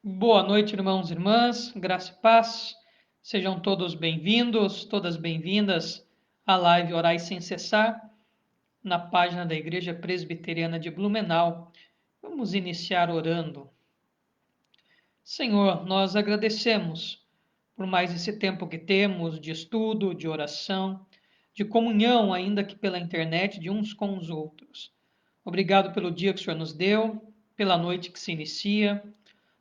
Boa noite, irmãos e irmãs, graça e paz. Sejam todos bem-vindos, todas bem-vindas à live Orai Sem Cessar, na página da Igreja Presbiteriana de Blumenau. Vamos iniciar orando. Senhor, nós agradecemos por mais esse tempo que temos de estudo, de oração, de comunhão, ainda que pela internet, de uns com os outros. Obrigado pelo dia que o Senhor nos deu, pela noite que se inicia.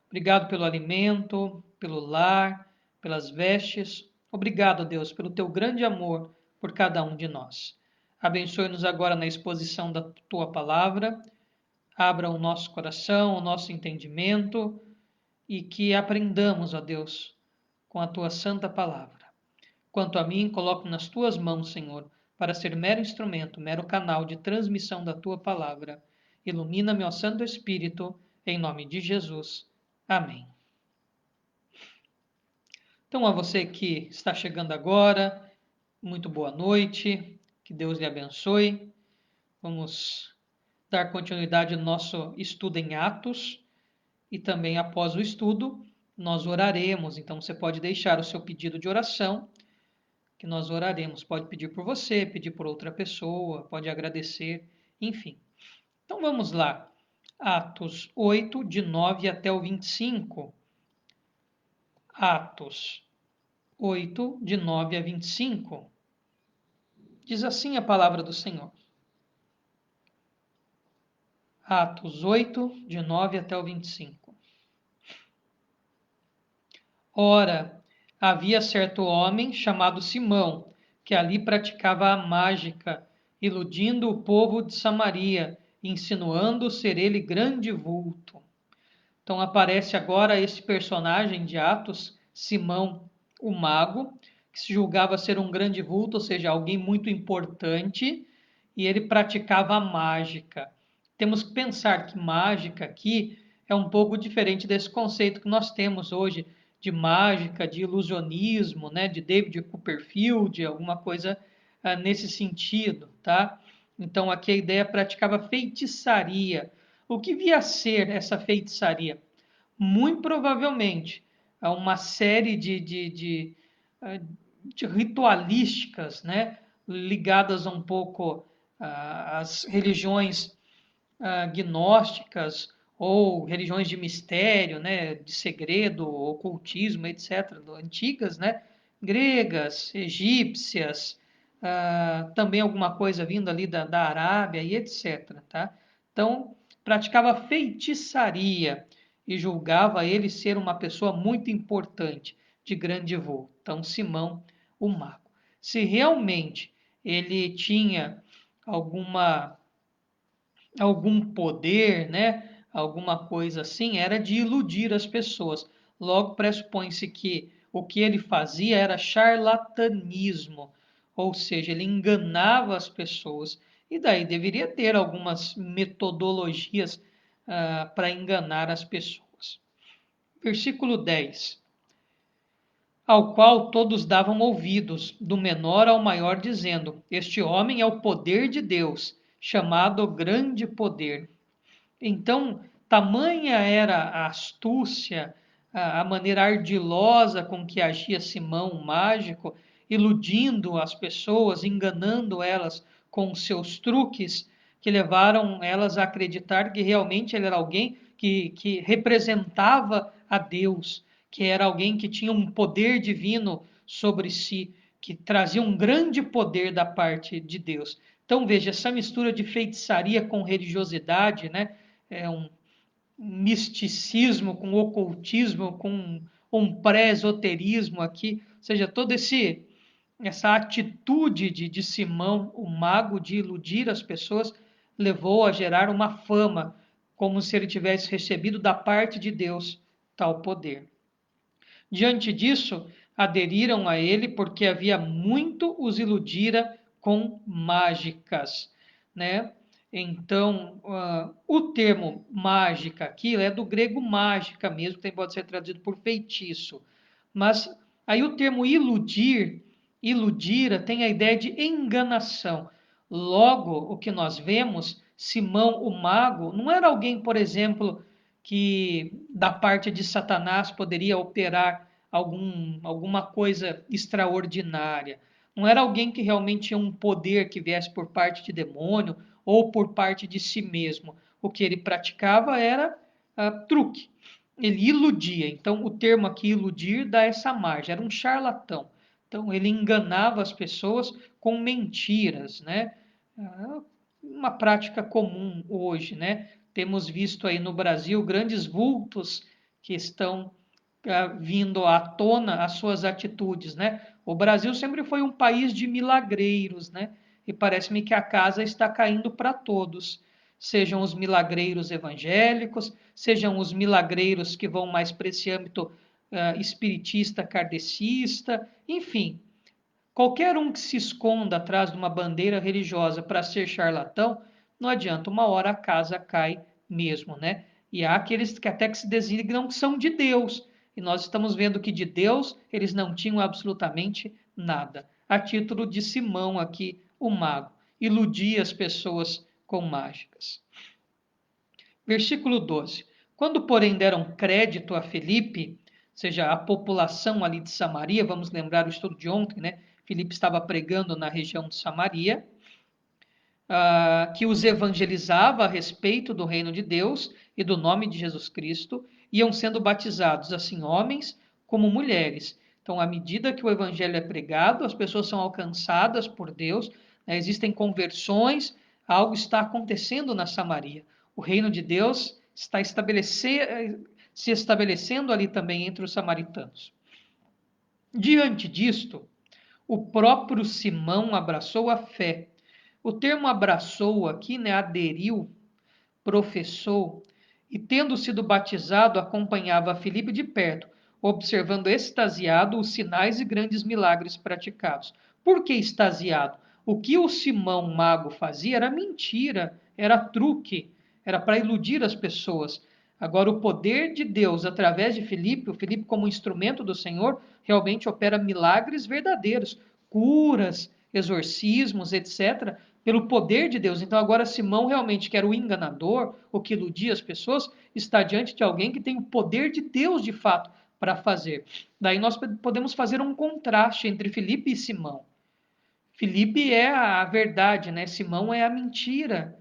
Obrigado pelo alimento, pelo lar, pelas vestes. Obrigado, Deus, pelo teu grande amor por cada um de nós. Abençoe-nos agora na exposição da tua palavra. Abra o nosso coração, o nosso entendimento e que aprendamos, ó Deus, com a tua santa palavra. Quanto a mim, coloco nas tuas mãos, Senhor, para ser mero instrumento, mero canal de transmissão da tua palavra. Ilumina-me, ó Santo Espírito, em nome de Jesus. Amém. Então, a você que está chegando agora, muito boa noite, que Deus lhe abençoe. Vamos dar continuidade ao nosso estudo em Atos e também após o estudo, nós oraremos. Então, você pode deixar o seu pedido de oração, que nós oraremos. Pode pedir por você, pedir por outra pessoa, pode agradecer, enfim. Então, vamos lá. Atos 8, de 9 até o 25. Atos 8, de 9 a 25. Diz assim a palavra do Senhor. Atos 8, de 9 até o 25. Ora, havia certo homem chamado Simão, que ali praticava a mágica, iludindo o povo de Samaria, insinuando ser ele grande vulto. Então aparece agora esse personagem de Atos, Simão, o mago, que se julgava ser um grande vulto, ou seja, alguém muito importante, e ele praticava a mágica. Temos que pensar que mágica aqui é um pouco diferente desse conceito que nós temos hoje de mágica, de ilusionismo, né, de David Copperfield, alguma coisa nesse sentido, tá? Então aqui a ideia praticava feitiçaria. O que via a ser essa feitiçaria? Muito provavelmente uma série de ritualísticas, né, ligadas um pouco às religiões gnósticas ou religiões de mistério, né, de segredo, ocultismo, etc., antigas, né, gregas, egípcias, também alguma coisa vindo ali da Arábia e etc. Tá? Então, praticava feitiçaria e julgava ele ser uma pessoa muito importante, de grande voo. Então, Simão, o mago. Se realmente ele tinha alguma algum poder, né? Alguma coisa assim, era de iludir as pessoas. Logo pressupõe-se que o que ele fazia era charlatanismo, ou seja, ele enganava as pessoas. E daí deveria ter algumas metodologias para enganar as pessoas. Versículo 10. Ao qual todos davam ouvidos, do menor ao maior, dizendo: Este homem é o poder de Deus, chamado grande poder. Então, tamanha era a astúcia, a maneira ardilosa com que agia Simão, o mágico, iludindo as pessoas, enganando elas com seus truques, que levaram elas a acreditar que realmente ele era alguém que representava a Deus, que era alguém que tinha um poder divino sobre si, que trazia um grande poder da parte de Deus. Então, veja, essa mistura de feitiçaria com religiosidade, né? Um misticismo, com ocultismo, com um pré-esoterismo aqui, ou seja, toda essa atitude de Simão, o mago, de iludir as pessoas, levou a gerar uma fama, como se ele tivesse recebido da parte de Deus tal poder. Diante disso, aderiram a ele porque havia muito os iludira com mágicas, né? Então, o termo mágica aqui é do grego mágica mesmo, que pode ser traduzido por feitiço. Mas aí o termo iludir, iludira, tem a ideia de enganação. Logo, o que nós vemos, Simão o mago, não era alguém, por exemplo, que da parte de Satanás poderia operar alguma coisa extraordinária. Não era alguém que realmente tinha um poder que viesse por parte de demônio ou por parte de si mesmo. O que ele praticava era truque. Ele iludia. Então, o termo aqui iludir dá essa margem. Era um charlatão. Então, ele enganava as pessoas com mentiras, né? Uma prática comum hoje, né? Temos visto aí no Brasil grandes vultos que estão vindo à tona as suas atitudes, né? O Brasil sempre foi um país de milagreiros, né? E parece-me que a casa está caindo para todos. Sejam os milagreiros evangélicos, sejam os milagreiros que vão mais para esse âmbito espiritista, kardecista, enfim. Qualquer um que se esconda atrás de uma bandeira religiosa para ser charlatão, não adianta, uma hora a casa cai mesmo, né? E há aqueles que até que se designam que são de Deus. E nós estamos vendo que de Deus eles não tinham absolutamente nada. A título de Simão aqui, o mago, iludia as pessoas com mágicas. Versículo 12. Quando, porém, deram crédito a Filipe, ou seja, a população ali de Samaria, vamos lembrar o estudo de ontem, né? Filipe estava pregando na região de Samaria, que os evangelizava a respeito do reino de Deus e do nome de Jesus Cristo, iam sendo batizados, assim homens como mulheres. Então, à medida que o evangelho é pregado, as pessoas são alcançadas por Deus, né? Existem conversões, algo está acontecendo na Samaria. O reino de Deus está se estabelecendo ali também entre os samaritanos. Diante disto, o próprio Simão abraçou a fé. O termo abraçou aqui, né, aderiu, professou, e tendo sido batizado, acompanhava Filipe de perto, observando extasiado os sinais e grandes milagres praticados. Por que extasiado? O que o Simão mago fazia era mentira, era truque, era para iludir as pessoas. Agora, o poder de Deus através de Filipe, o Filipe como instrumento do Senhor, realmente opera milagres verdadeiros, curas, exorcismos, etc., pelo poder de Deus. Então, agora, Simão, realmente, que era o enganador, o que iludia as pessoas, está diante de alguém que tem o poder de Deus, de fato, para fazer. Daí nós podemos fazer um contraste entre Filipe e Simão. Filipe é a verdade, né? Simão é a mentira.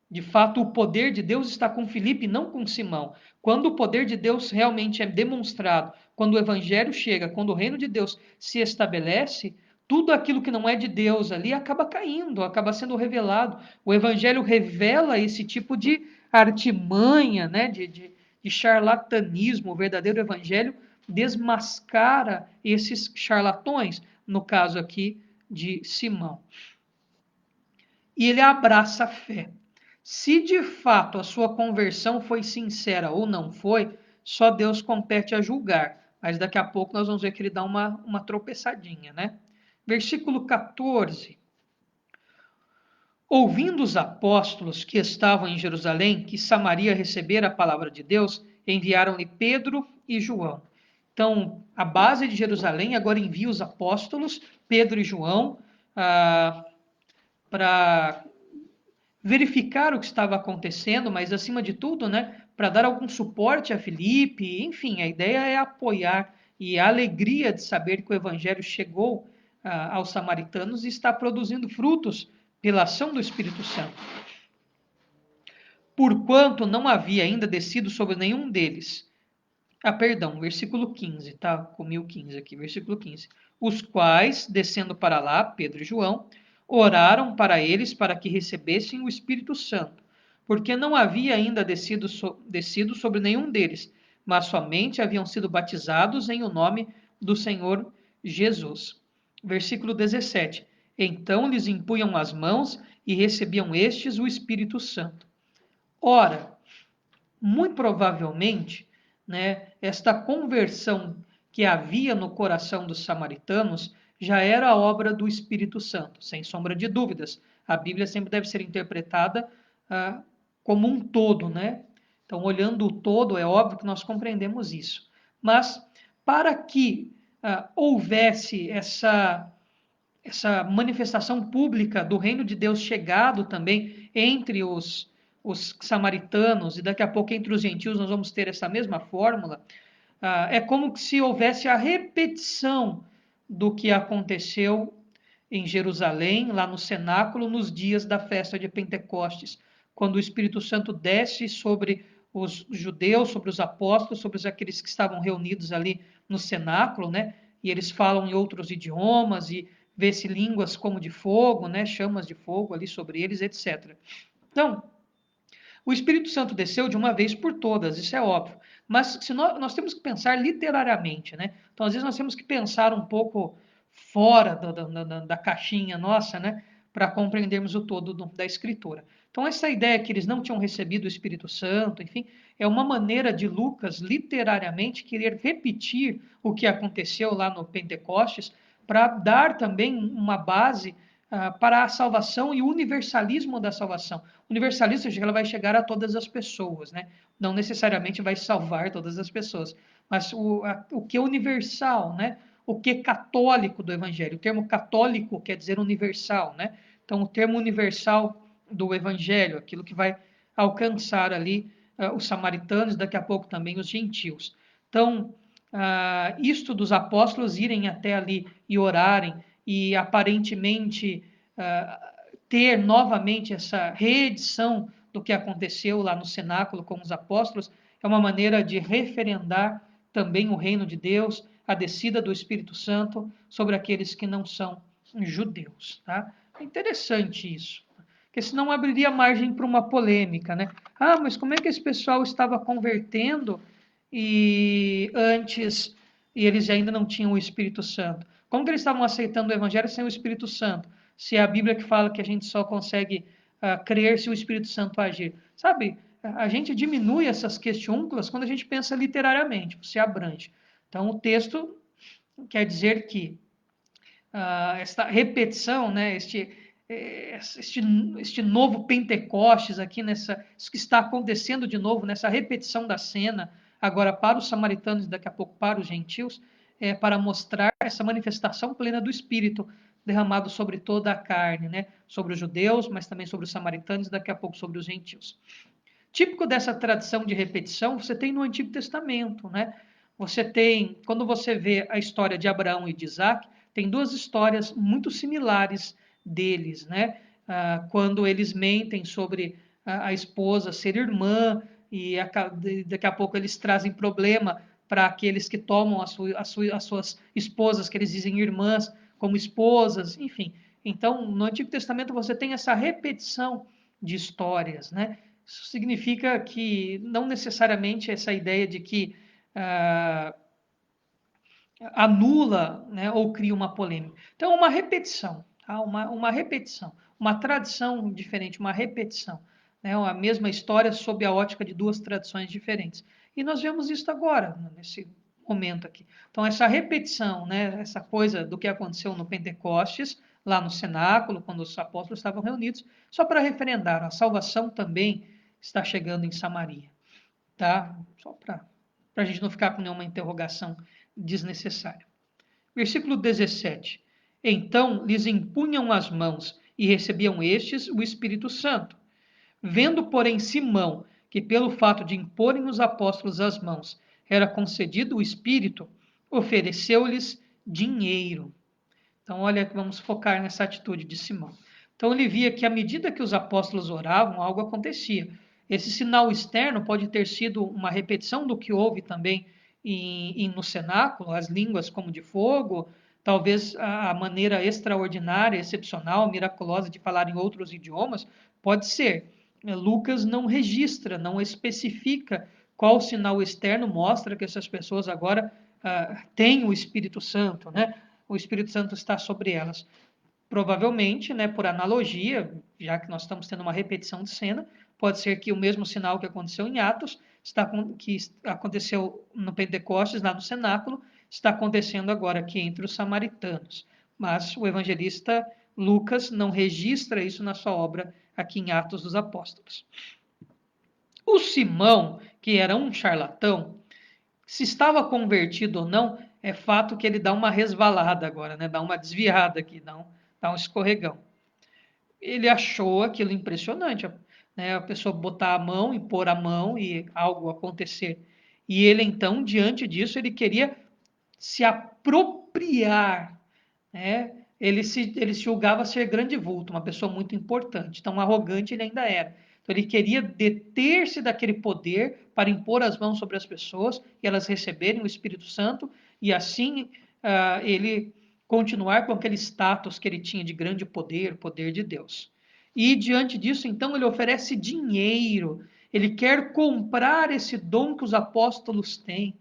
De fato, o poder de Deus está com Filipe, não com Simão. Quando o poder de Deus realmente é demonstrado, quando o evangelho chega, quando o reino de Deus se estabelece, tudo aquilo que não é de Deus ali acaba caindo, acaba sendo revelado. O evangelho revela esse tipo de artimanha, né, de charlatanismo. O verdadeiro evangelho desmascara esses charlatões, no caso aqui de Simão. E ele abraça a fé. Se de fato a sua conversão foi sincera ou não foi, só Deus compete a julgar. Mas daqui a pouco nós vamos ver que ele dá uma tropeçadinha, né? Versículo 14. Ouvindo os apóstolos que estavam em Jerusalém, que Samaria recebera a palavra de Deus, enviaram-lhe Pedro e João. Então, a base de Jerusalém agora envia os apóstolos, Pedro e João, para verificar o que estava acontecendo, mas acima de tudo, né, para dar algum suporte a Filipe, enfim, a ideia é apoiar e a alegria de saber que o evangelho chegou aos samaritanos e está produzindo frutos pela ação do Espírito Santo. Porquanto não havia ainda descido sobre nenhum deles. Perdão, versículo 15, tá? Comi o 15 aqui, versículo 15. Os quais, descendo para lá, Pedro e João, oraram para eles para que recebessem o Espírito Santo, porque não havia ainda descido sobre nenhum deles, mas somente haviam sido batizados em o nome do Senhor Jesus. Versículo 17. Então lhes impunham as mãos e recebiam estes o Espírito Santo. Ora, muito provavelmente, né, esta conversão que havia no coração dos samaritanos já era obra do Espírito Santo, sem sombra de dúvidas. A Bíblia sempre deve ser interpretada como um todo, né? Então, olhando o todo, é óbvio que nós compreendemos isso. Mas, para que houvesse essa manifestação pública do reino de Deus chegado também entre os os samaritanos, e daqui a pouco entre os gentios nós vamos ter essa mesma fórmula, é como se houvesse a repetição do que aconteceu em Jerusalém, lá no cenáculo, nos dias da festa de Pentecostes, quando o Espírito Santo desce sobre os judeus, sobre os apóstolos, sobre aqueles que estavam reunidos ali no cenáculo, né? E eles falam em outros idiomas e vê-se línguas como de fogo, né? Chamas de fogo ali sobre eles, etc. Então, o Espírito Santo desceu de uma vez por todas, isso é óbvio. Mas se nós temos que pensar literariamente, né? Então, às vezes, nós temos que pensar um pouco fora da caixinha nossa, né? Para compreendermos o todo da Escritura. Então, essa ideia que eles não tinham recebido o Espírito Santo, enfim, é uma maneira de Lucas, literariamente, querer repetir o que aconteceu lá no Pentecostes, para dar também uma base para a salvação e o universalismo da salvação. O universalista ela vai chegar a todas as pessoas, né? Não necessariamente vai salvar todas as pessoas, mas o que é universal, né? O que é católico do evangelho. O termo católico quer dizer universal, né? Então, o termo universal do evangelho, aquilo que vai alcançar ali os samaritanos, daqui a pouco também os gentios. Então, isto dos apóstolos irem até ali e orarem e aparentemente ter novamente essa reedição do que aconteceu lá no cenáculo com os apóstolos, é uma maneira de referendar também o reino de Deus, a descida do Espírito Santo sobre aqueles que não são judeus. Tá? É interessante isso, porque senão abriria margem para uma polêmica, né? Ah, mas como é que esse pessoal estava convertendo e antes e eles ainda não tinham o Espírito Santo? Como que eles estavam aceitando o Evangelho sem o Espírito Santo? Se é a Bíblia que fala que a gente só consegue crer se o Espírito Santo agir. Sabe, a gente diminui essas questiúnculas quando a gente pensa literariamente, se abrange. Então, o texto quer dizer que esta repetição, né, este novo Pentecostes aqui, isso que está acontecendo de novo, nessa repetição da cena, agora para os samaritanos e daqui a pouco para os gentios, para mostrar essa manifestação plena do Espírito derramado sobre toda a carne, né? Sobre os judeus, mas também sobre os samaritanos e daqui a pouco sobre os gentios. Típico dessa tradição de repetição, você tem no Antigo Testamento, né? Você tem, quando você vê a história de Abraão e de Isaac, tem duas histórias muito similares deles, né? Quando eles mentem sobre a esposa ser irmã e daqui a pouco eles trazem problema para aqueles que tomam as suas esposas, que eles dizem irmãs, como esposas, enfim. Então, no Antigo Testamento você tem essa repetição de histórias, né? Isso significa que não necessariamente essa ideia de que anula, né, ou cria uma polêmica. Então, uma repetição, tá? Uma repetição, uma tradição diferente, uma repetição. Né? A mesma história sob a ótica de duas tradições diferentes. E nós vemos isso agora, nesse momento aqui. Então, essa repetição, né, essa coisa do que aconteceu no Pentecostes, lá no cenáculo, quando os apóstolos estavam reunidos, só para referendar, a salvação também está chegando em Samaria. Tá? Só para a gente não ficar com nenhuma interrogação desnecessária. Versículo 17. Então lhes impunham as mãos e recebiam estes o Espírito Santo. Vendo, porém, Simão que pelo fato de imporem os apóstolos as mãos era concedido o Espírito, ofereceu-lhes dinheiro. Então, olha, vamos focar nessa atitude de Simão. Então, ele via que à medida que os apóstolos oravam, algo acontecia. Esse sinal externo pode ter sido uma repetição do que houve também no cenáculo, as línguas como de fogo, talvez a maneira extraordinária, excepcional, miraculosa de falar em outros idiomas, pode ser. Lucas não registra, não especifica qual sinal externo mostra que essas pessoas agora têm o Espírito Santo, né? O Espírito Santo está sobre elas. Provavelmente, né, por analogia, já que nós estamos tendo uma repetição de cena, pode ser que o mesmo sinal que aconteceu em Atos, que aconteceu no Pentecostes, lá no cenáculo, está acontecendo agora aqui entre os samaritanos. Mas o evangelista Lucas não registra isso na sua obra aqui em Atos dos Apóstolos. O Simão, que era um charlatão, se estava convertido ou não, é fato que ele dá uma resvalada agora, né? Dá uma desviada aqui, dá um escorregão. Ele achou aquilo impressionante, né, a pessoa botar a mão e pôr a mão e algo acontecer. E ele, então, diante disso, ele queria se apropriar, né? Ele se julgava ser grande vulto, uma pessoa muito importante. Então, arrogante ele ainda era. Então, ele queria deter-se daquele poder para impor as mãos sobre as pessoas e elas receberem o Espírito Santo e assim ele continuar com aquele status que ele tinha de grande poder, poder de Deus. E diante disso, então, ele oferece dinheiro. Ele quer comprar esse dom que os apóstolos têm.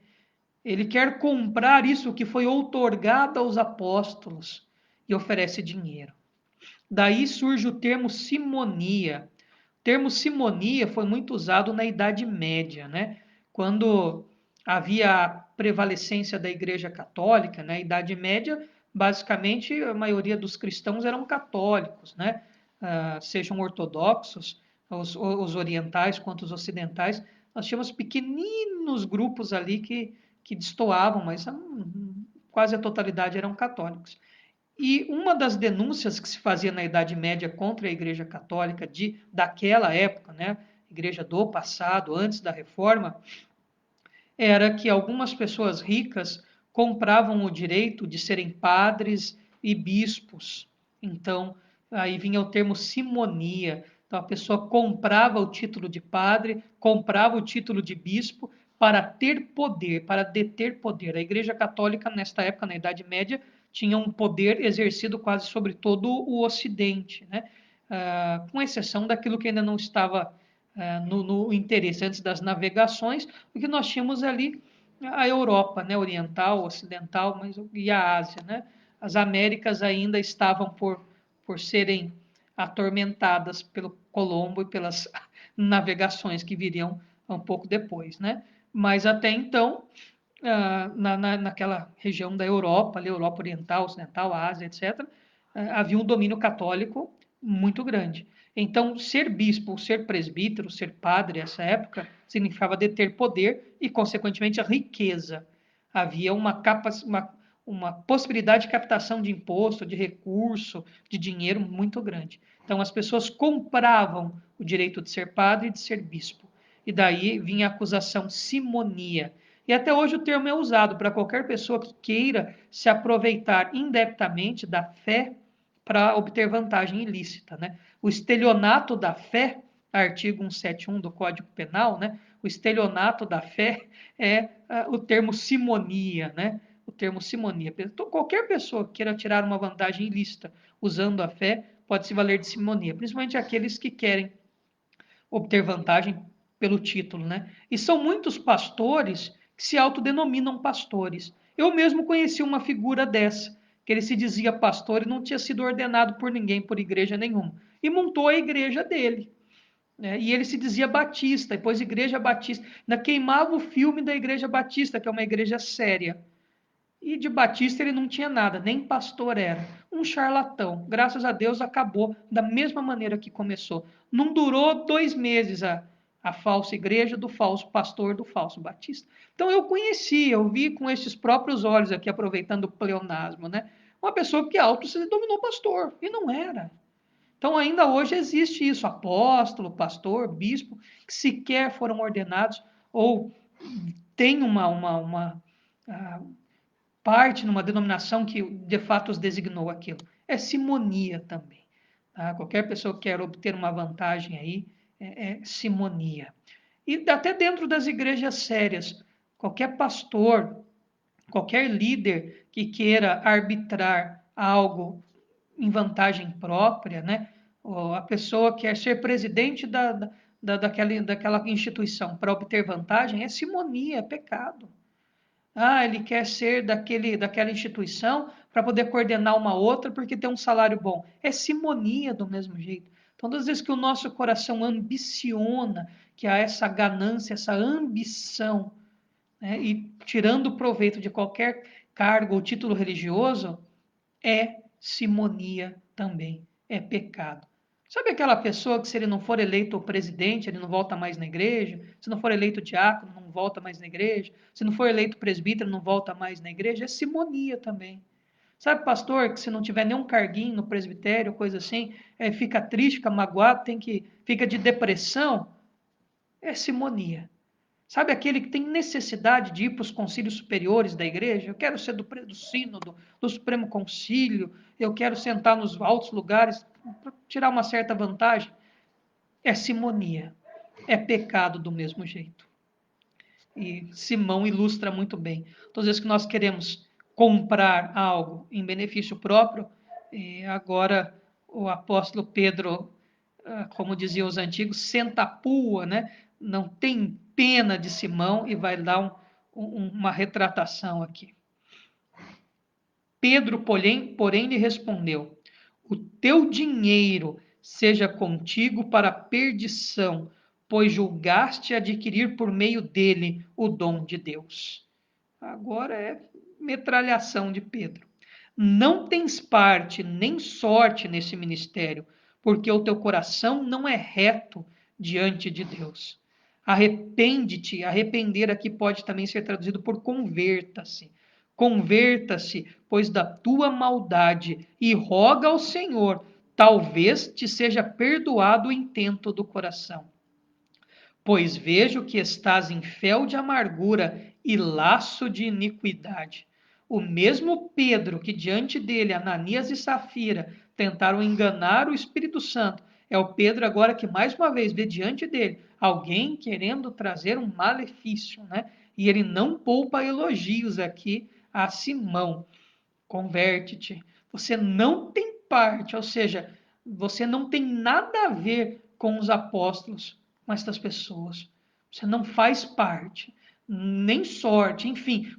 Ele quer comprar isso que foi outorgado aos apóstolos e oferece dinheiro. Daí surge o termo simonia. O termo simonia foi muito usado na Idade Média, né? Quando havia a prevalecência da Igreja Católica, na Idade Média, basicamente a maioria dos cristãos eram católicos, né? Sejam ortodoxos, os orientais quanto os ocidentais. Nós tínhamos pequeninos grupos ali que destoavam, mas quase a totalidade eram católicos. E uma das denúncias que se fazia na Idade Média contra a Igreja Católica daquela época, né, Igreja do passado, antes da Reforma, era que algumas pessoas ricas compravam o direito de serem padres e bispos. Então, aí vinha o termo simonia. Então, a pessoa comprava o título de padre, comprava o título de bispo para ter poder, para deter poder. A Igreja Católica, nesta época, na Idade Média, tinha um poder exercido quase sobre todo o Ocidente, né? Com exceção daquilo que ainda não estava no interesse antes das navegações, porque nós tínhamos ali a Europa, né, oriental, ocidental, e a Ásia, né? As Américas ainda estavam por serem atormentadas pelo Colombo e pelas navegações que viriam um pouco depois, né? Mas até então, naquela região da Europa, ali, Europa Oriental, Ocidental, Ásia, etc., havia um domínio católico muito grande. Então, ser bispo, ser presbítero, ser padre nessa época, significava deter poder e, consequentemente, a riqueza. Havia uma possibilidade de captação de imposto, de recurso, de dinheiro muito grande. Então, as pessoas compravam o direito de ser padre e de ser bispo. E daí vinha a acusação simonia. E até hoje o termo é usado para qualquer pessoa que queira se aproveitar indebitamente da fé para obter vantagem ilícita, né? O estelionato da fé, artigo 171 do Código Penal, né? O estelionato da fé é o termo simonia, né? O termo simonia. Então, qualquer pessoa que queira tirar uma vantagem ilícita usando a fé pode se valer de simonia, principalmente aqueles que querem obter vantagem pelo título, né? E são muitos pastores que se autodenominam pastores. Eu mesmo conheci uma figura dessa, que ele se dizia pastor e não tinha sido ordenado por ninguém, por igreja nenhuma. E montou a igreja dele. Né? E ele se dizia batista, depois igreja batista. Ainda queimava o filme da igreja batista, que é uma igreja séria. E de batista ele não tinha nada, nem pastor era. Um charlatão. Graças a Deus acabou da mesma maneira que começou. Não durou 2 meses a falsa igreja do falso pastor, do falso batista. Então eu conheci, eu vi com esses próprios olhos aqui, aproveitando o pleonasmo, né? Uma pessoa que auto se dominou pastor, e não era. Então ainda hoje existe isso, apóstolo, pastor, bispo, que sequer foram ordenados ou têm uma parte numa denominação que de fato os designou aquilo. É simonia também. Tá? Qualquer pessoa que quer obter uma vantagem aí é simonia. E até dentro das igrejas sérias, qualquer pastor, qualquer líder que queira arbitrar algo em vantagem própria, né? Ou a pessoa quer ser presidente daquela instituição para obter vantagem, é simonia, é pecado. Ele quer ser daquela instituição para poder coordenar uma outra porque tem um salário bom. É simonia do mesmo jeito. Então, todas as vezes que o nosso coração ambiciona, que há essa ganância, essa ambição, né, e tirando proveito de qualquer cargo ou título religioso, é simonia também, é pecado. Sabe aquela pessoa que se ele não for eleito presidente, ele não volta mais na igreja? Se não for eleito diácono, não volta mais na igreja? Se não for eleito presbítero, não volta mais na igreja? É simonia também. Sabe, pastor, que se não tiver nenhum carguinho no presbitério, coisa assim, fica triste, fica magoado, fica de depressão? É simonia. Sabe aquele que tem necessidade de ir para os concílios superiores da igreja? Eu quero ser do sínodo, do Supremo Concílio, eu quero sentar nos altos lugares, para tirar uma certa vantagem. É simonia. É pecado do mesmo jeito. E Simão ilustra muito bem. Todas as vezes que nós queremos comprar algo em benefício próprio, agora o apóstolo Pedro, como diziam os antigos, senta a pua, né? Não tem pena de Simão e vai dar uma retratação aqui. Pedro, porém, lhe respondeu: o teu dinheiro seja contigo para a perdição, pois julgaste adquirir por meio dele o dom de Deus. Agora é metralhação de Pedro. Não tens parte nem sorte nesse ministério, porque o teu coração não é reto diante de Deus. Arrepende-te, arrepender aqui pode também ser traduzido por converta-se. Converta-se, pois da tua maldade, e roga ao Senhor, talvez te seja perdoado o intento do coração. Pois vejo que estás em fel de amargura e laço de iniquidade. O mesmo Pedro que diante dele, Ananias e Safira, tentaram enganar o Espírito Santo, é o Pedro agora que mais uma vez vê diante dele alguém querendo trazer um malefício, né? E ele não poupa elogios aqui a Simão. Converte-te. Você não tem parte, ou seja, você não tem nada a ver com os apóstolos, com estas pessoas. Você não faz parte, nem sorte, enfim,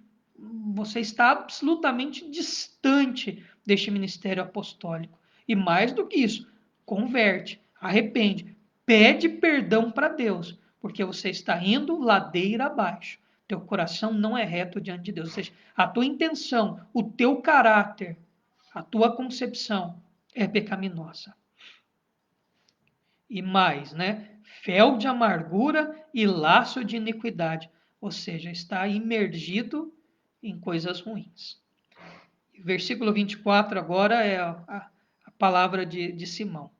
você está absolutamente distante deste ministério apostólico. E mais do que isso, converte, arrepende, pede perdão para Deus, porque você está indo ladeira abaixo. Teu coração não é reto diante de Deus. Ou seja, a tua intenção, o teu caráter, a tua concepção é pecaminosa. E mais, né? Fel de amargura e laço de iniquidade. Ou seja, está imergido em coisas ruins. Versículo 24 agora é a palavra de Simão.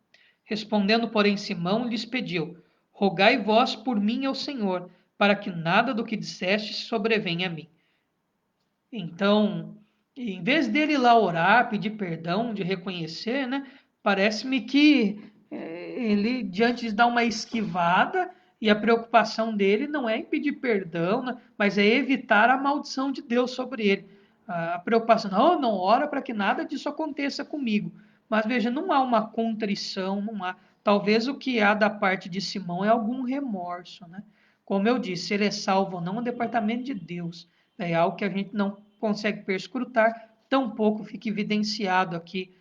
Respondendo, porém, Simão lhes pediu: rogai vós por mim ao Senhor, para que nada do que disseste sobrevenha a mim. Então, em vez dele ir lá orar, pedir perdão, de reconhecer, né, parece-me que ele, diante de dar uma esquivada, e a preocupação dele não é em pedir perdão, né, mas é evitar a maldição de Deus sobre ele. A preocupação, não ora para que nada disso aconteça comigo. Mas veja, não há uma contrição, não há. Talvez o que há da parte de Simão é algum remorso, né? Como eu disse, ele é salvo ou não, é um departamento de Deus. É algo que a gente não consegue perscrutar, tampouco fica evidenciado aqui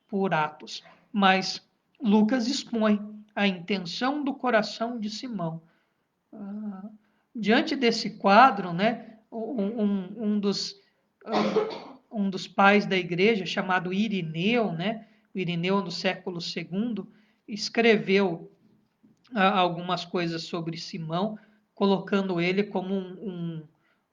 por Atos. Mas Lucas expõe a intenção do coração de Simão. Diante desse quadro, né, um dos pais da igreja, chamado Irineu, né, o Irineu no século II, escreveu algumas coisas sobre Simão, colocando ele como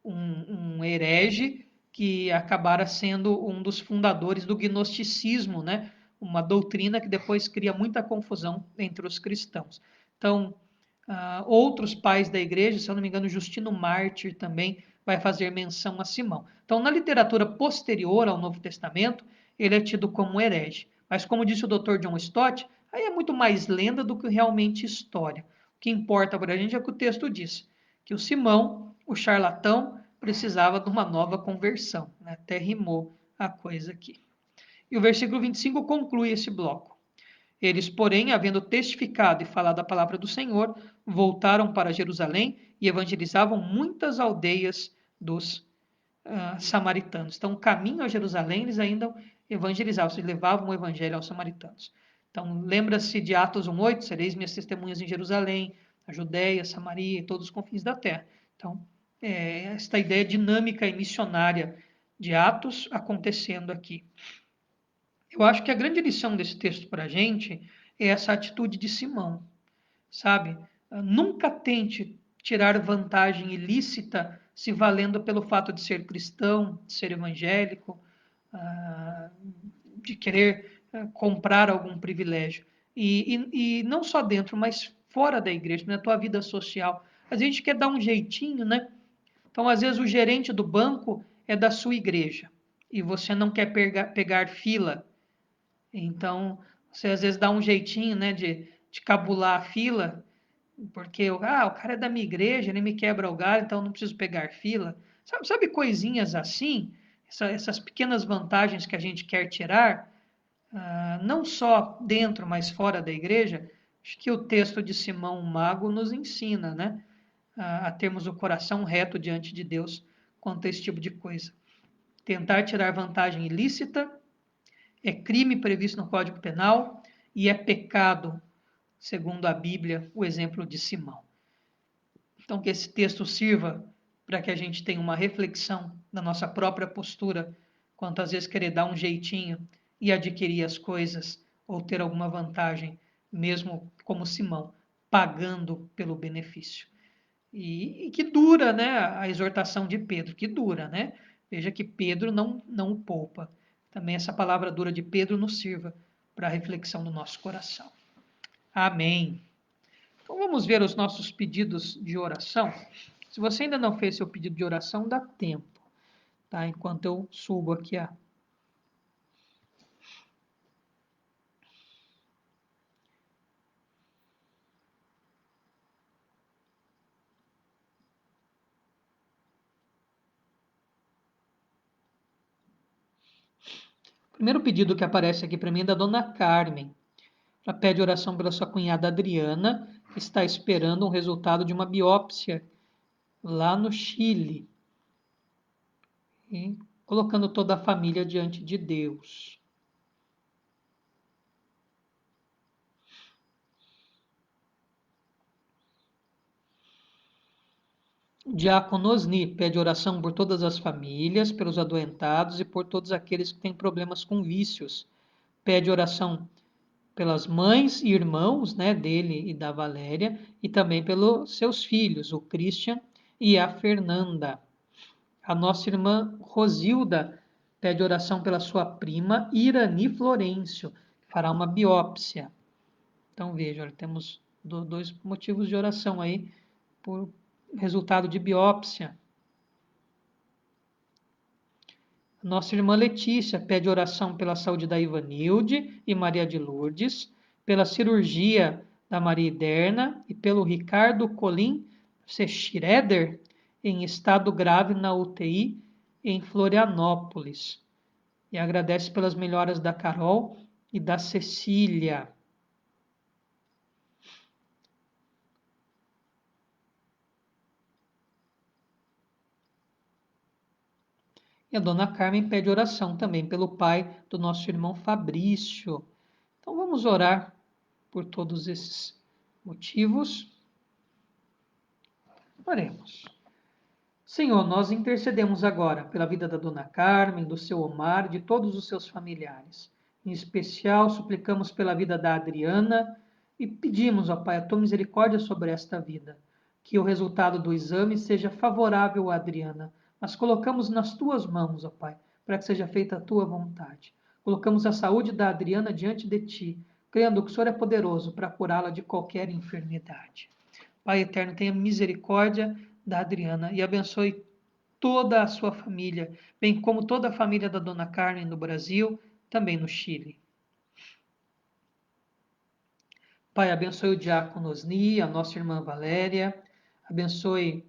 um herege que acabara sendo um dos fundadores do gnosticismo, né? Uma doutrina que depois cria muita confusão entre os cristãos. Então, outros pais da igreja, se eu não me engano, Justino Mártir também vai fazer menção a Simão. Então, na literatura posterior ao Novo Testamento, ele é tido como herege. Mas, como disse o Dr. John Stott, aí é muito mais lenda do que realmente história. O que importa para a gente é o que o texto diz, que o Simão, o charlatão, precisava de uma nova conversão. Né? Até rimou a coisa aqui. E o versículo 25 conclui esse bloco. Eles, porém, havendo testificado e falado a palavra do Senhor, voltaram para Jerusalém e evangelizavam muitas aldeias dos samaritanos. Então, o caminho a Jerusalém, eles ainda evangelizavam, eles levavam o evangelho aos samaritanos. Então, lembra-se de Atos 1:8, sereis minhas testemunhas em Jerusalém, a Judéia, Samaria e todos os confins da terra. Então, esta ideia dinâmica e missionária de Atos acontecendo aqui. Eu acho que a grande lição desse texto para a gente é essa atitude de Simão, sabe? Nunca tente tirar vantagem ilícita se valendo pelo fato de ser cristão, de ser evangélico. de querer comprar algum privilégio. E não só dentro, mas fora da igreja, na tua vida social. A gente quer dar um jeitinho, né? Então, às vezes, o gerente do banco é da sua igreja e você não quer pegar fila. Então, você às vezes dá um jeitinho, né, de cabular a fila, porque o cara é da minha igreja, ele me quebra o galho, então não preciso pegar fila. Sabe coisinhas assim? Essas pequenas vantagens que a gente quer tirar, não só dentro, mas fora da igreja, acho que o texto de Simão Mago nos ensina, né? A termos o coração reto diante de Deus quanto a esse tipo de coisa. Tentar tirar vantagem ilícita é crime previsto no Código Penal e é pecado, segundo a Bíblia, o exemplo de Simão. Então, que esse texto sirva para que a gente tenha uma reflexão da nossa própria postura, quanto às vezes querer dar um jeitinho e adquirir as coisas ou ter alguma vantagem, mesmo como Simão, pagando pelo benefício. E que dura, né, a exortação de Pedro, que dura, né? Veja que Pedro não o poupa. Também essa palavra dura de Pedro nos sirva para a reflexão do nosso coração. Amém. Então vamos ver os nossos pedidos de oração. Se você ainda não fez seu pedido de oração, dá tempo, tá? Enquanto eu subo aqui a o primeiro pedido que aparece aqui para mim é da dona Carmen. Ela pede oração pela sua cunhada Adriana, que está esperando um resultado de uma biópsia lá no Chile. E colocando toda a família diante de Deus. Diácono Osni pede oração por todas as famílias, pelos adoentados e por todos aqueles que têm problemas com vícios. Pede oração pelas mães e irmãos, né, dele e da Valéria, e também pelos seus filhos, o Christian e a Fernanda. A nossa irmã Rosilda pede oração pela sua prima Irani Florencio, que fará uma biópsia. Então veja, temos dois motivos de oração aí por resultado de biópsia. Nossa irmã Letícia pede oração pela saúde da Ivanilde e Maria de Lourdes, pela cirurgia da Maria Iderna e pelo Ricardo Colim Schroeder, em estado grave na UTI em Florianópolis. E agradece pelas melhoras da Carol e da Cecília. E a dona Carmen pede oração também pelo pai do nosso irmão Fabrício. Então vamos orar por todos esses motivos. Oremos. Senhor, nós intercedemos agora pela vida da dona Carmen, do seu Omar e de todos os seus familiares. Em especial, suplicamos pela vida da Adriana e pedimos, ó Pai, a tua misericórdia sobre esta vida. Que o resultado do exame seja favorável à Adriana. Mas colocamos nas tuas mãos, ó Pai, para que seja feita a tua vontade. Colocamos a saúde da Adriana diante de ti, crendo que o Senhor é poderoso para curá-la de qualquer enfermidade. Pai eterno, tenha misericórdia da Adriana e abençoe toda a sua família, bem como toda a família da dona Carmen no Brasil, também no Chile. Pai, abençoe o diácono Osni, a nossa irmã Valéria, abençoe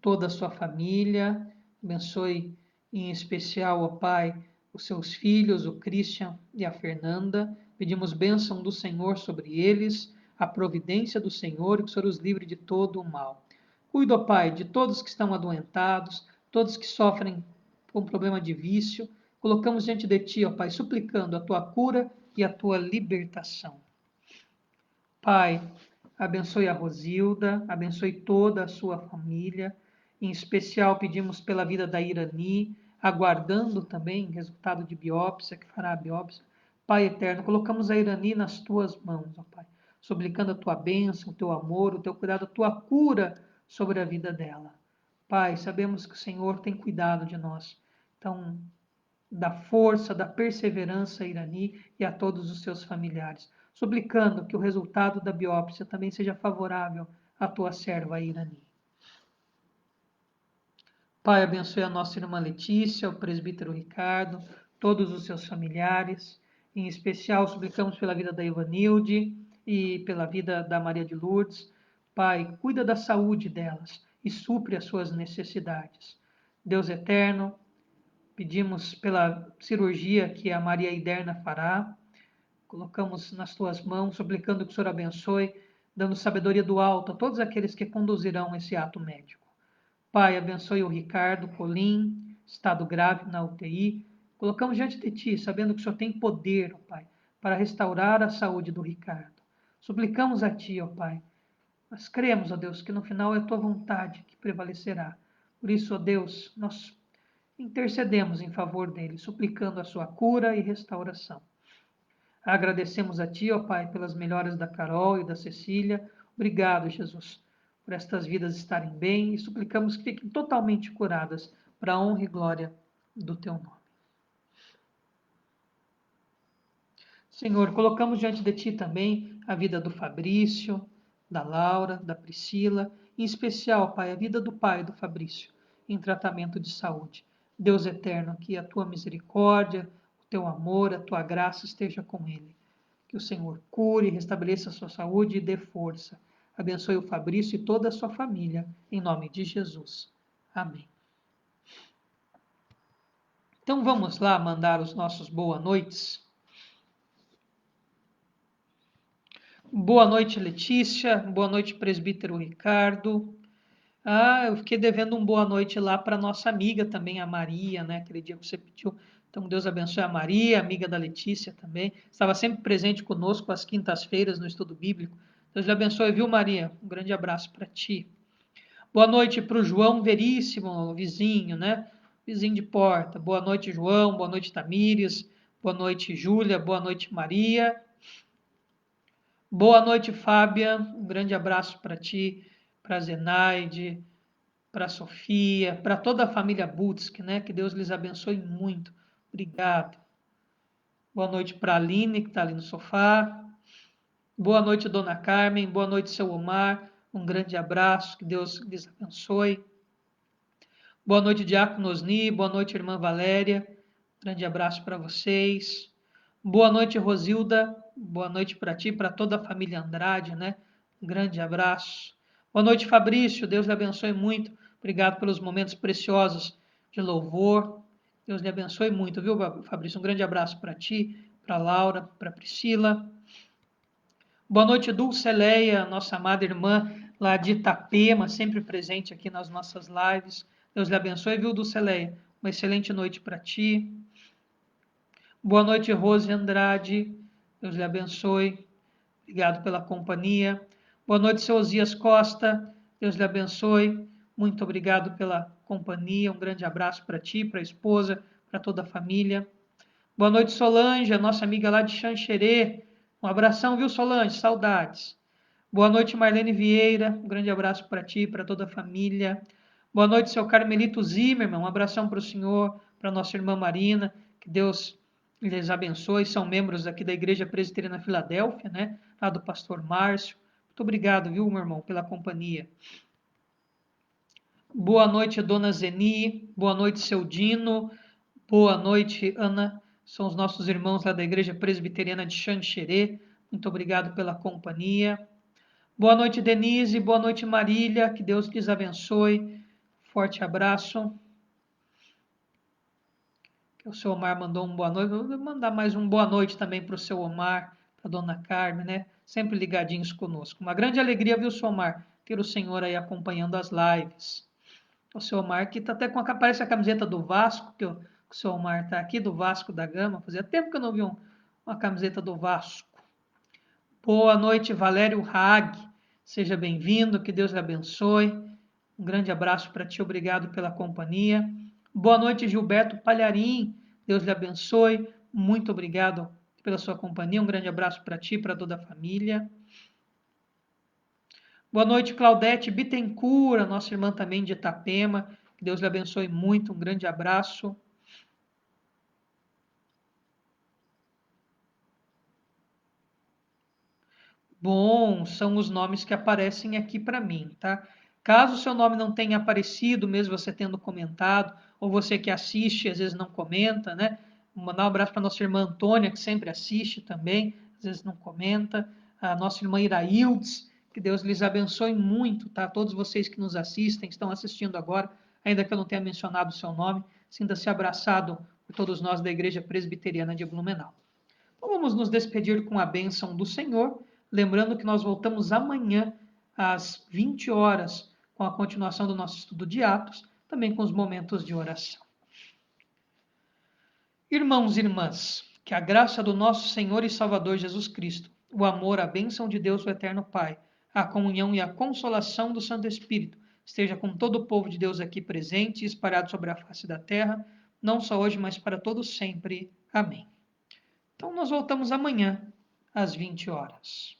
toda a sua família, abençoe em especial, ó Pai, os seus filhos, o Christian e a Fernanda. Pedimos bênção do Senhor sobre eles, a providência do Senhor e que o Senhor os livre de todo o mal. Cuida, ó Pai, de todos que estão adoentados, todos que sofrem com problema de vício. Colocamos diante de Ti, ó Pai, suplicando a Tua cura e a Tua libertação. Pai, abençoe a Rosilda, abençoe toda a sua família. Em especial, pedimos pela vida da Irani, aguardando também resultado de biópsia, que fará a biópsia. Pai eterno, colocamos a Irani nas tuas mãos, ó Pai, suplicando a tua bênção, o teu amor, o teu cuidado, a tua cura sobre a vida dela. Pai, sabemos que o Senhor tem cuidado de nós. Então, da força, da perseverança a Irani e a todos os seus familiares, suplicando que o resultado da biópsia também seja favorável à tua serva Irani. Pai, abençoe a nossa irmã Letícia, o presbítero Ricardo, todos os seus familiares. Em especial, suplicamos pela vida da Ivanilde e pela vida da Maria de Lourdes. Pai, cuida da saúde delas e supre as suas necessidades. Deus eterno, pedimos pela cirurgia que a Maria Iderna fará. Colocamos nas tuas mãos, suplicando que o Senhor abençoe, dando sabedoria do alto a todos aqueles que conduzirão esse ato médico. Pai, abençoe o Ricardo Colim, estado grave na UTI. Colocamos diante de Ti, sabendo que o Senhor tem poder, ó Pai, para restaurar a saúde do Ricardo. Suplicamos a Ti, ó Pai. Nós cremos, ó Deus, que no final é a Tua vontade que prevalecerá. Por isso, ó Deus, nós intercedemos em favor dele, suplicando a sua cura e restauração. Agradecemos a Ti, ó Pai, pelas melhoras da Carol e da Cecília. Obrigado, Jesus, por estas vidas estarem bem e suplicamos que fiquem totalmente curadas para a honra e glória do Teu nome. Senhor, colocamos diante de Ti também a vida do Fabrício, da Laura, da Priscila, em especial, Pai, a vida do pai do Fabrício, em tratamento de saúde. Deus eterno, que a Tua misericórdia, o Teu amor, a Tua graça esteja com ele. Que o Senhor cure, restabeleça a sua saúde e dê força. Abençoe o Fabrício e toda a sua família, em nome de Jesus. Amém. Então vamos lá mandar os nossos boa noites. Boa noite, Letícia. Boa noite, presbítero Ricardo. Eu fiquei devendo um boa noite lá para nossa amiga também, a Maria, né? Aquele dia que você pediu. Então, Deus abençoe a Maria, amiga da Letícia também. Estava sempre presente conosco às quintas-feiras no estudo bíblico. Deus lhe abençoe, viu, Maria? Um grande abraço para ti. Boa noite para o João Veríssimo, vizinho, né? Vizinho de porta. Boa noite, João. Boa noite, Tamires. Boa noite, Júlia. Boa noite, Maria. Boa noite, Fábia. Um grande abraço para ti, para Zenaide, para a Sofia, para toda a família Butsk, né? Que Deus lhes abençoe muito. Obrigado. Boa noite para a Aline, que está ali no sofá. Boa noite, Dona Carmen. Boa noite, seu Omar. Um grande abraço. Que Deus lhes abençoe. Boa noite, Diácono Osni. Boa noite, irmã Valéria. Grande abraço para vocês. Boa noite, Rosilda. Boa noite para ti, para toda a família Andrade, né? Um grande abraço. Boa noite, Fabrício. Deus lhe abençoe muito. Obrigado pelos momentos preciosos de louvor. Deus lhe abençoe muito, viu, Fabrício? Um grande abraço para ti, para Laura, para Priscila. Boa noite, Dulceleia, nossa amada irmã lá de Itapema, sempre presente aqui nas nossas lives. Deus lhe abençoe, viu, Dulceleia? Uma excelente noite para ti. Boa noite, Rose Andrade. Deus lhe abençoe. Obrigado pela companhia. Boa noite, seu Osias Costa. Deus lhe abençoe. Muito obrigado pela companhia. Um grande abraço para ti, para a esposa, para toda a família. Boa noite, Solange, a nossa amiga lá de Xanxerê. Um abração, viu, Solange? Saudades. Boa noite, Marlene Vieira. Um grande abraço para ti, para toda a família. Boa noite, seu Carmelito Zimmermann. Um abração para o senhor, para a nossa irmã Marina. Que Deus lhes abençoe. São membros aqui da Igreja Presbiteriana Filadélfia, né? Lá do pastor Márcio. Muito obrigado, viu, meu irmão, pela companhia. Boa noite, dona Zeni. Boa noite, seu Dino. Boa noite, Ana. São os nossos irmãos lá da Igreja Presbiteriana de Xanxerê. Muito obrigado pela companhia. Boa noite, Denise. Boa noite, Marília. Que Deus lhes abençoe. Forte abraço. O seu Omar mandou um boa noite. Vou mandar mais um boa noite também para o seu Omar, para a dona Carmen, né? Sempre ligadinhos conosco. Uma grande alegria, viu, seu Omar, ter o senhor aí acompanhando as lives. O seu Omar que está até com parece a camiseta do Vasco, que o seu Omar está aqui, do Vasco da Gama. Fazia tempo que eu não vi uma camiseta do Vasco. Boa noite, Valério Hag. Seja bem-vindo, que Deus lhe abençoe. Um grande abraço para ti, obrigado pela companhia. Boa noite, Gilberto Palharim. Deus lhe abençoe. Muito obrigado pela sua companhia. Um grande abraço para ti e para toda a família. Boa noite, Claudete Bittencourt, nossa irmã também de Itapema. Que Deus lhe abençoe muito. Um grande abraço. Bom, são os nomes que aparecem aqui para mim, tá? Caso o seu nome não tenha aparecido, mesmo você tendo comentado, ou você que assiste, às vezes não comenta, né? Mandar um abraço para nossa irmã Antônia, que sempre assiste também, às vezes não comenta. A nossa irmã Iraildes, que Deus lhes abençoe muito, tá? Todos vocês que nos assistem, estão assistindo agora, ainda que eu não tenha mencionado o seu nome, sinta-se abraçado por todos nós da Igreja Presbiteriana de Blumenau. Então vamos nos despedir com a bênção do Senhor, lembrando que nós voltamos amanhã às 20 horas com a continuação do nosso estudo de Atos, também com os momentos de oração. Irmãos e irmãs, que a graça do nosso Senhor e Salvador Jesus Cristo, o amor, a bênção de Deus, o Eterno Pai, a comunhão e a consolação do Santo Espírito esteja com todo o povo de Deus aqui presente e espalhado sobre a face da terra, não só hoje, mas para todos sempre. Amém. Então nós voltamos amanhã às 20 horas.